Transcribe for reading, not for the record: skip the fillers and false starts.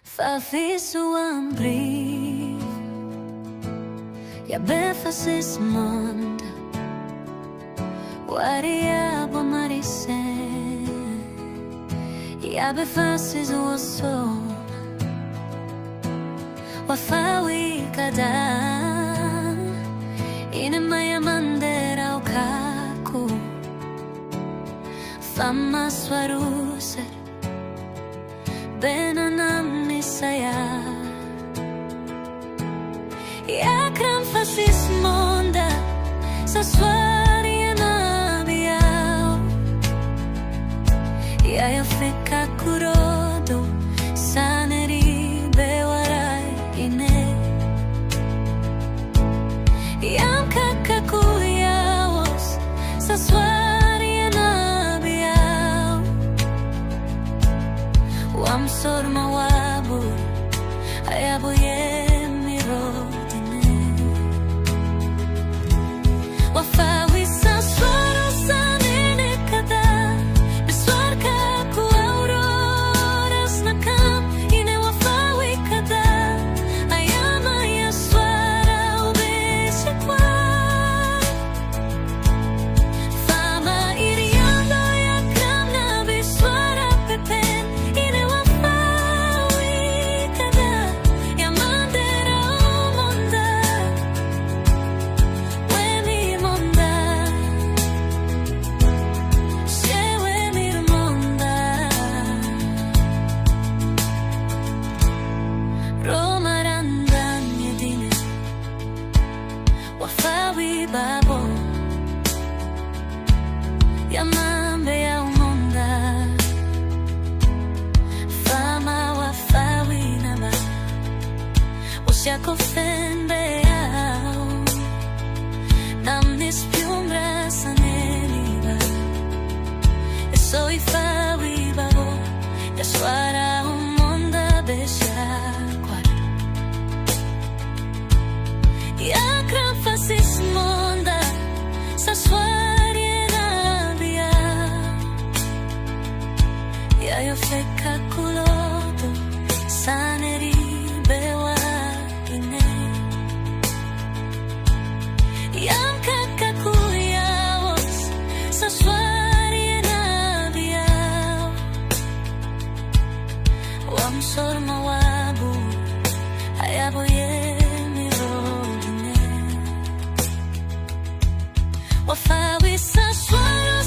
Förvisso en brief jag befasses mond Waria bomarise jag befasses oso Wafawi kada ine maya mandera o kaku fama swaruser benanam ni saya Yakram fasis monda saswar yanabiao Ya feka kurodo saneri bewarai ine Yam kakakuyaos saswar yanabiao Wam sorma wabur ayabu yemiro Wafawi saswar sanene kada beswar kaku auroras nakam ine wafawi kada ayama yaswara ubesikwa fama iriando yakram na beswara pepen ine wafawi kada yamandera umonda Wafawi babo Yamambe ya umonda Fama wafawi naba Usiako fembe yao Namnis piumra saneliba Eso ifawi babo Yaswara umonda beshakwar Yakram fasis monda saswar yenabia Ya yo feka kulodo saneri bewa ine Yam kakakuyaos saswar yenabia Wam sorma wabu ayabu Wafawi saswar